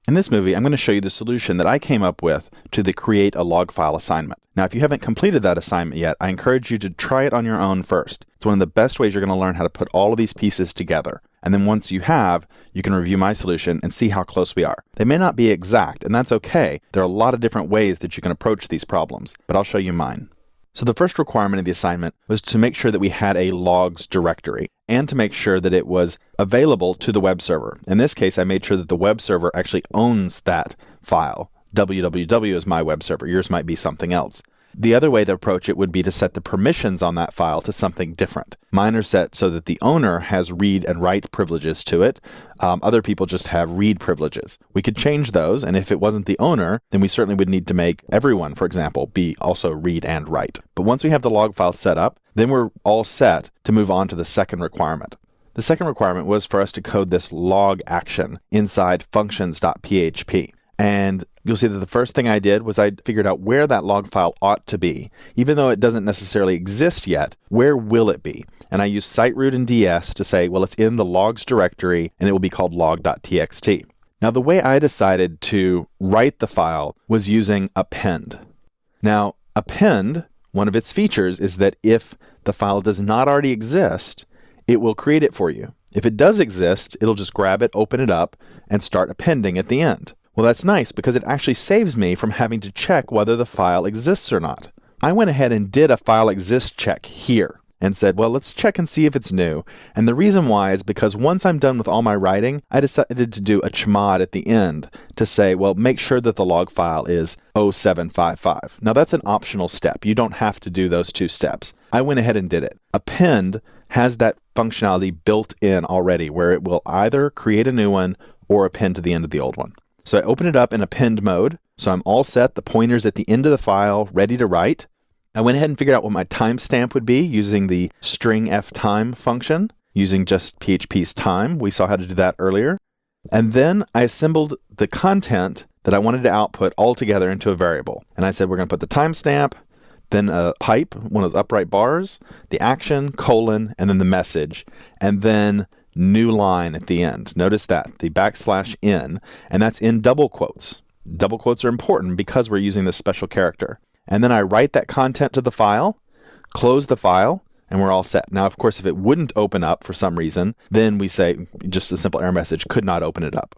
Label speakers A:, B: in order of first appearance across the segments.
A: In this movie, I'm going to show you the solution that I came up with to the create a log file assignment. Now, if you haven't completed that assignment yet, I encourage you to try it on your own first. It's one of the best ways you're going to learn how to put all of these pieces together. And then once you have, you can review my solution and see how close we are. They may not be exact, and that's okay. There are a lot of different ways that you can approach these problems, but I'll show you mine. So the first requirement of the assignment was to make sure that we had a logs directory and to make sure that it was available to the web server. In this case, I made sure that the web server actually owns that file. www is my web server. Yours might be something else. The other way to approach it would be to set the permissions on that file to something different. Mine are set so that the owner has read and write privileges to it. Other people just have read privileges. We could change those, and if it wasn't the owner, then we certainly would need to make everyone, for example, be also read and write. But once we have the log file set up, then we're all set to move on to the second requirement. The second requirement was for us to code this log action inside functions.php. And you'll see that the first thing I did was I figured out where that log file ought to be. Even though it doesn't necessarily exist yet, where will it be? And I used siteroot and ds to say, well, it's in the logs directory and it will be called log.txt. Now, the way I decided to write the file was using append. Now, append, one of its features is that if the file does not already exist, it will create it for you. If it does exist, it'll just grab it, open it up, and start appending at the end. Well, that's nice because it actually saves me from having to check whether the file exists or not. I went ahead and did a file exist check here and said, well, let's check and see if it's new. And the reason why is because once I'm done with all my writing, I decided to do a chmod at the end to say, well, make sure that the log file is 0755. Now, that's an optional step. You don't have to do those two steps. I went ahead and did it. Append has that functionality built in already where it will either create a new one or append to the end of the old one. So I open it up in append mode. So I'm all set. The pointer's at the end of the file, ready to write. I went ahead and figured out what my timestamp would be using the string ftime function, using just PHP's time. We saw how to do that earlier. And then I assembled the content that I wanted to output all together into a variable. And I said, we're going to put the timestamp, then a pipe, one of those upright bars, the action, colon, and then the message, and then new line at the end. Notice that, the \n, and that's in double quotes. Double quotes are important because we're using this special character. And then I write that content to the file, close the file, and we're all set. Now, of course, if it wouldn't open up for some reason, then we say just a simple error message, could not open it up.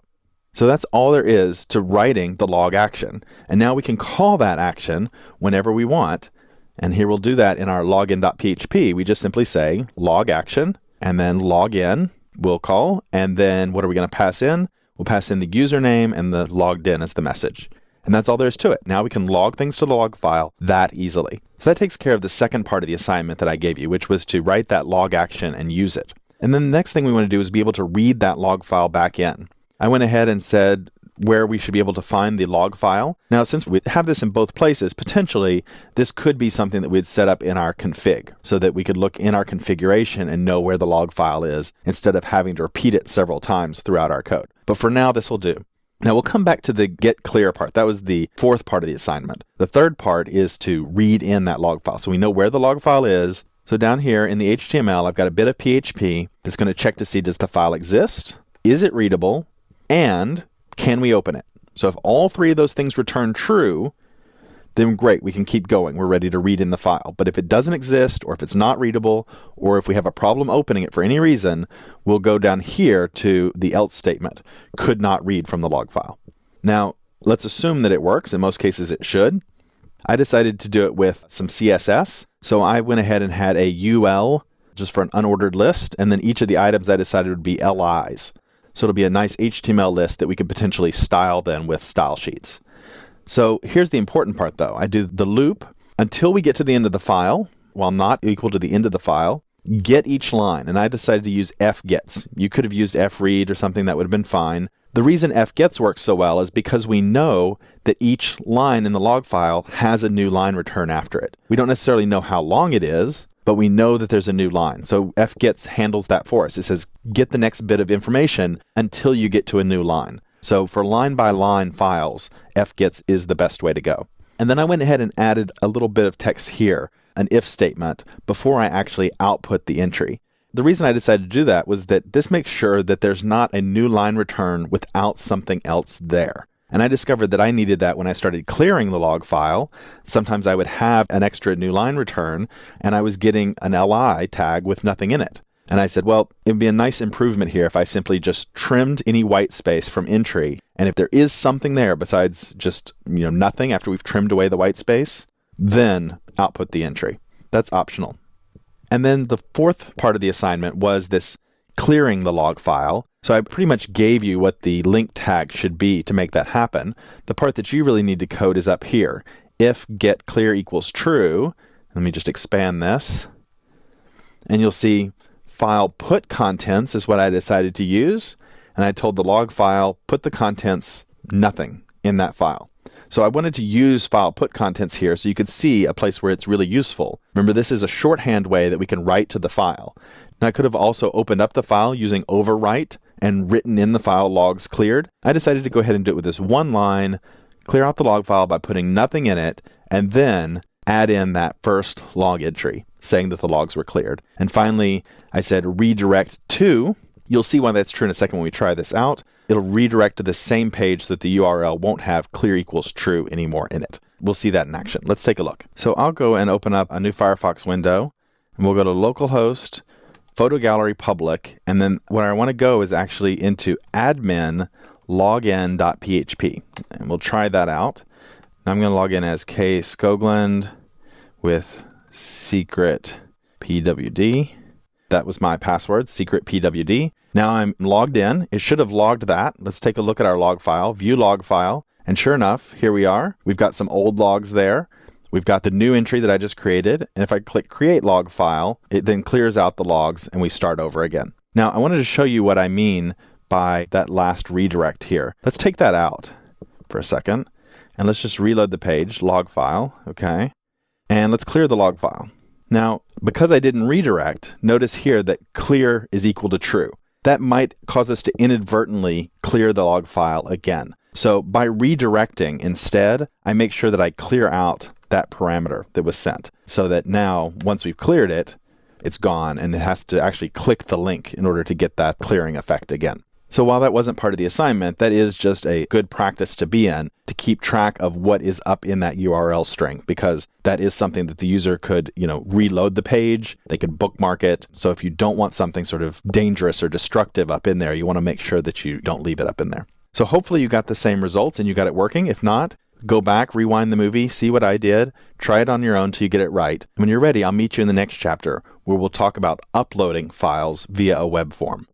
A: So that's all there is to writing the log action. And now we can call that action whenever we want. And here we'll do that in our login.php. We just simply say log action and then login we'll call. And then what are we going to pass in? We'll pass in the username and the logged in as the message. And that's all there is to it. Now we can log things to the log file that easily. So that takes care of the second part of the assignment that I gave you, which was to write that log action and use it. And then the next thing we want to do is be able to read that log file back in. I went ahead and said where we should be able to find the log file. Now, since we have this in both places, potentially this could be something that we'd set up in our config so that we could look in our configuration and know where the log file is instead of having to repeat it several times throughout our code. But for now, this will do. Now, we'll come back to the get clear part. That was the fourth part of the assignment. The third part is to read in that log file. So we know where the log file is. So down here in the HTML, I've got a bit of PHP that's going to check to see, does the file exist? Is it readable? And can we open it? So if all three of those things return true, then great, we can keep going. We're ready to read in the file. But if it doesn't exist, or if it's not readable, or if we have a problem opening it for any reason, we'll go down here to the else statement, could not read from the log file. Now, let's assume that it works. In most cases, it should. I decided to do it with some CSS. So I went ahead and had a UL just for an unordered list, and then each of the items I decided would be LIs. So it'll be a nice HTML list that we could potentially style then with style sheets. So here's the important part though. I do the loop until we get to the end of the file, while not equal to the end of the file, get each line. And I decided to use fgets. You could have used fread or something that would have been fine. The reason fgets works so well is because we know that each line in the log file has a new line return after it. We don't necessarily know how long it is, but we know that there's a new line. So fgets handles that for us. It says, get the next bit of information until you get to a new line. So for line-by-line files, fgets is the best way to go. And then I went ahead and added a little bit of text here, an if statement, before I actually output the entry. the reason I decided to do that was that this makes sure that there's not a new line return without something else there. And I discovered that I needed that when I started clearing the log file. Sometimes I would have an extra new line return, and I was getting an LI tag with nothing in it. And I said, well, it would be a nice improvement here if I simply just trimmed any white space from entry. And if there is something there besides just, nothing after we've trimmed away the white space, then output the entry. That's optional. And then the fourth part of the assignment was this clearing the log file. So I pretty much gave you what the link tag should be to make that happen. The part that you really need to code is up here. If get clear equals true, let me just expand this, and you'll see file put contents is what I decided to use. And I told the log file, put the contents, nothing in that file. So I wanted to use file put contents here so you could see a place where it's really useful. Remember, this is a shorthand way that we can write to the file. Now, I could have also opened up the file using overwrite and written in the file logs cleared. I decided to go ahead and do it with this one line, clear out the log file by putting nothing in it, and then add in that first log entry saying that the logs were cleared. And finally, I said redirect to. You'll see why that's true in a second when we try this out. It'll redirect to the same page so that the URL won't have clear equals true anymore in it. We'll see that in action. Let's take a look. So I'll go and open up a new Firefox window, and we'll go to localhost, photo gallery public, and then where I want to go is actually into admin login.php. And we'll try that out. Now I'm going to log in as K Skoglund with secret PWD. That was my password, secret PWD. Now I'm logged in. It should have logged that. Let's take a look at our log file, view log file. And sure enough, here we are. We've got some old logs there. We've got the new entry that I just created. And if I click create log file, it then clears out the logs and we start over again. Now I wanted to show you what I mean by that last redirect here. Let's take that out for a second. And let's just reload the page, log file. Okay. And let's clear the log file. Now, because I didn't redirect, notice here that clear is equal to true. That might cause us to inadvertently clear the log file again. So by redirecting instead, I make sure that I clear out that parameter that was sent so that now, once we've cleared it, it's gone and it has to actually click the link in order to get that clearing effect again. So while that wasn't part of the assignment, that is just a good practice to be in to keep track of what is up in that URL string, because that is something that the user could, reload the page, they could bookmark it. So if you don't want something sort of dangerous or destructive up in there, you want to make sure that you don't leave it up in there. So hopefully you got the same results and you got it working. If not, go back, rewind the movie, see what I did, try it on your own till you get it right. When you're ready, I'll meet you in the next chapter where we'll talk about uploading files via a web form.